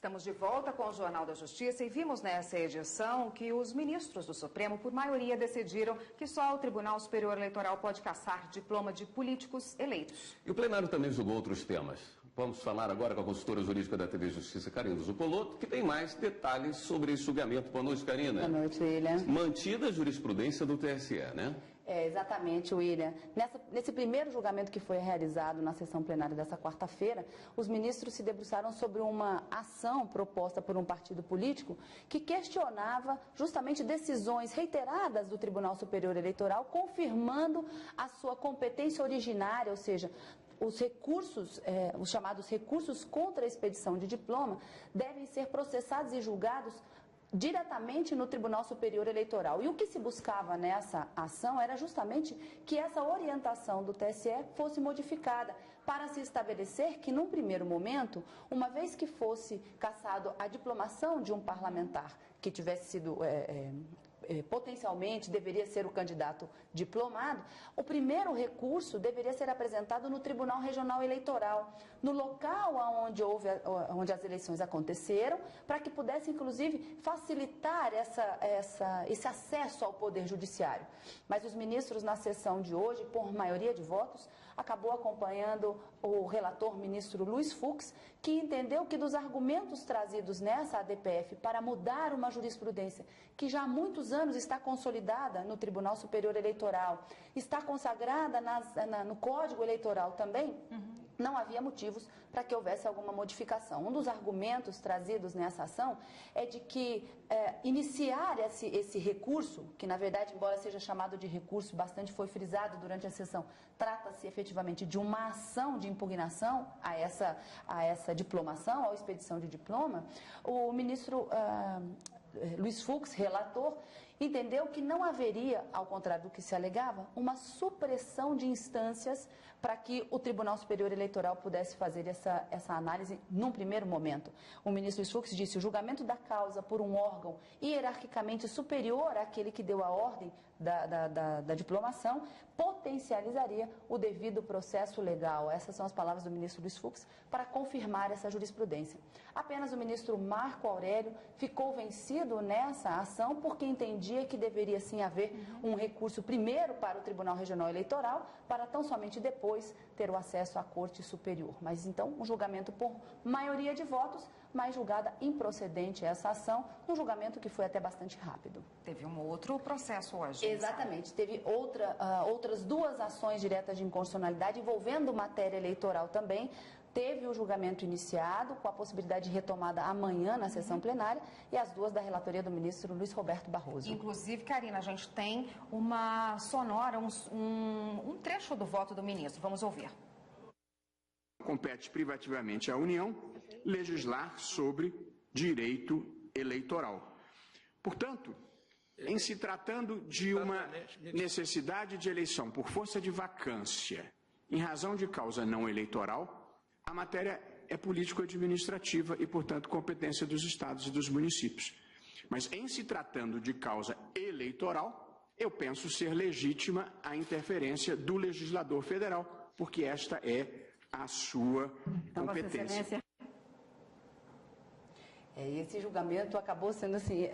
Estamos de volta com o Jornal da Justiça e vimos nessa edição que os ministros do Supremo, por maioria, decidiram que só o Tribunal Superior Eleitoral pode cassar diploma de políticos eleitos. E o plenário também julgou outros temas. Vamos falar agora com a consultora jurídica da TV Justiça, Karina Zuppolotto, que tem mais detalhes sobre esse julgamento. Boa noite, Karina. Boa noite, William. Mantida a jurisprudência do TSE, né? Exatamente, William. Nesse primeiro julgamento que foi realizado na sessão plenária dessa quarta-feira, os ministros se debruçaram sobre uma ação proposta por um partido político que questionava justamente decisões reiteradas do Tribunal Superior Eleitoral, confirmando a sua competência originária, ou seja, os recursos, os chamados recursos contra a expedição de diploma, devem ser processados e julgados diretamente no Tribunal Superior Eleitoral. E o que se buscava nessa ação era justamente que essa orientação do TSE fosse modificada para se estabelecer que, num primeiro momento, uma vez que fosse cassado a diplomação de um parlamentar que tivesse sido potencialmente deveria ser o candidato diplomado, o primeiro recurso deveria ser apresentado no Tribunal Regional Eleitoral, no local onde as eleições aconteceram, para que pudesse, inclusive, facilitar esse acesso ao Poder Judiciário. Mas os ministros, na sessão de hoje, por maioria de votos, acabou acompanhando o relator, ministro Luiz Fux, que entendeu que dos argumentos trazidos nessa ADPF para mudar uma jurisprudência que já há muitos anos está consolidada no Tribunal Superior Eleitoral, está consagrada no Código Eleitoral também, não havia motivos para que houvesse alguma modificação. Um dos argumentos trazidos nessa ação é de que iniciar esse recurso, que na verdade, embora seja chamado de recurso, bastante foi frisado durante a sessão, trata-se efetivamente de uma ação de impugnação a essa diplomação, à expedição de diploma. O ministro Luiz Fux, relator, entendeu que não haveria, ao contrário do que se alegava, uma supressão de instâncias para que o Tribunal Superior Eleitoral pudesse fazer essa análise num primeiro momento. O ministro Luiz Fux disse: o julgamento da causa por um órgão hierarquicamente superior àquele que deu a ordem da diplomação potencializaria o devido processo legal. Essas são as palavras do ministro Luiz Fux para confirmar essa jurisprudência. Apenas o ministro Marco Aurélio ficou vencido nessa ação porque entendia que deveria sim haver um recurso primeiro para o Tribunal Regional Eleitoral, para tão somente depois ter o acesso à Corte Superior. Mas então um julgamento por maioria de votos, mas julgada improcedente essa ação, um julgamento que foi até bastante rápido. Teve um outro processo hoje. Exatamente, teve outras duas ações diretas de inconstitucionalidade envolvendo matéria eleitoral também. Teve o julgamento iniciado, com a possibilidade de retomada amanhã na sessão plenária, e as duas da relatoria do ministro Luiz Roberto Barroso. Inclusive, Karina, a gente tem uma sonora, um trecho do voto do ministro. Vamos ouvir. Compete privativamente à União legislar sobre direito eleitoral. Portanto, em se tratando de uma necessidade de eleição por força de vacância, em razão de causa não eleitoral, a matéria é político-administrativa e, portanto, competência dos estados e dos municípios. Mas, em se tratando de causa eleitoral, eu penso ser legítima a interferência do legislador federal, porque esta é a sua competência. Esse julgamento acabou sendo assim,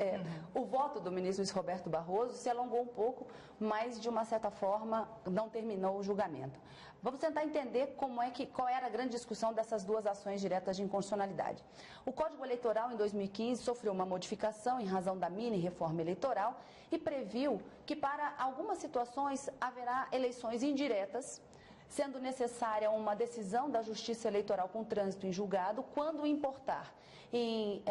o voto do ministro Luiz Roberto Barroso se alongou um pouco, mas de uma certa forma não terminou o julgamento. Vamos tentar entender qual era a grande discussão dessas duas ações diretas de inconstitucionalidade. O Código Eleitoral, em 2015, sofreu uma modificação em razão da mini-reforma eleitoral e previu que para algumas situações haverá eleições indiretas, sendo necessária uma decisão da Justiça Eleitoral com trânsito em julgado, quando importar em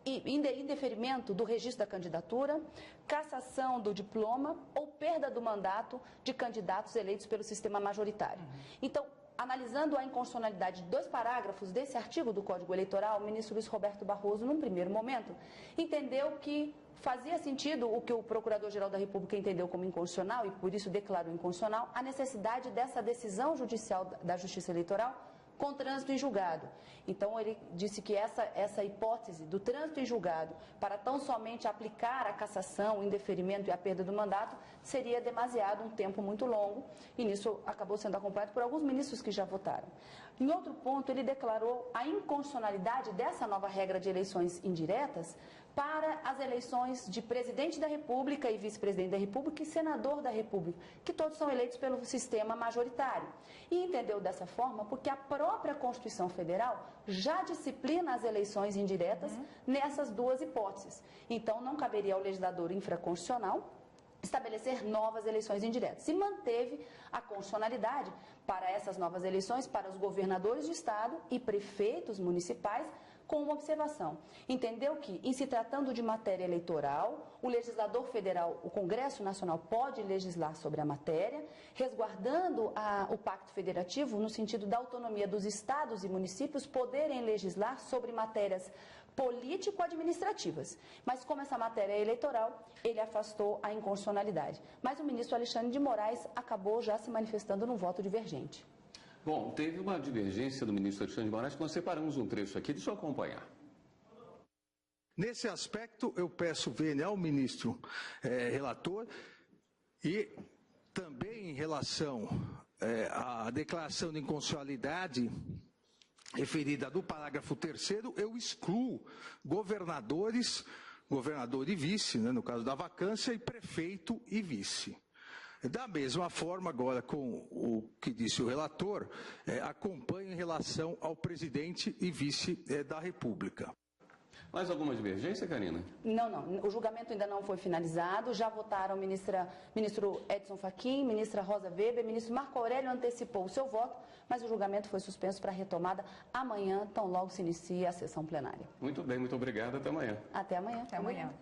indeferimento do registro da candidatura, cassação do diploma ou perda do mandato de candidatos eleitos pelo sistema majoritário. Então, analisando a inconstitucionalidade de dois parágrafos desse artigo do Código Eleitoral, o ministro Luiz Roberto Barroso, num primeiro momento, entendeu que fazia sentido o que o Procurador-Geral da República entendeu como inconstitucional e por isso declarou inconstitucional a necessidade dessa decisão judicial da Justiça Eleitoral com trânsito em julgado. Então, ele disse que essa hipótese do trânsito em julgado para tão somente aplicar a cassação, o indeferimento e a perda do mandato seria demasiado, um tempo muito longo, e nisso acabou sendo acompanhado por alguns ministros que já votaram. Em outro ponto, ele declarou a inconstitucionalidade dessa nova regra de eleições indiretas para as eleições de presidente da República e vice-presidente da República e senador da República, que todos são eleitos pelo sistema majoritário. E entendeu dessa forma porque a própria Constituição Federal já disciplina as eleições indiretas nessas duas hipóteses. Então, não caberia ao legislador infraconstitucional estabelecer novas eleições indiretas. E manteve a constitucionalidade para essas novas eleições para os governadores de estado e prefeitos municipais, com uma observação. Entendeu que, em se tratando de matéria eleitoral, o legislador federal, o Congresso Nacional, pode legislar sobre a matéria, resguardando o Pacto Federativo no sentido da autonomia dos estados e municípios poderem legislar sobre matérias político-administrativas. Mas como essa matéria é eleitoral, ele afastou a inconstitucionalidade. Mas o ministro Alexandre de Moraes acabou já se manifestando num voto divergente. Bom, teve uma divergência do ministro Alexandre de Moraes que nós separamos um trecho aqui, deixa eu acompanhar. Nesse aspecto, eu peço vênia ao ministro relator e também em relação à declaração de inconstitucionalidade referida no parágrafo 3º, eu excluo governador e vice, né, no caso da vacância, e prefeito e vice. Da mesma forma, agora, com o que disse o relator, acompanho em relação ao presidente e vice da República. Mais alguma divergência, Karina? Não. O julgamento ainda não foi finalizado. Já votaram ministro Edson Fachin, ministra Rosa Weber, ministro Marco Aurélio antecipou o seu voto, mas o julgamento foi suspenso para retomada amanhã, tão logo se inicia a sessão plenária. Muito bem, muito obrigado. Até amanhã. Até amanhã. Até amanhã.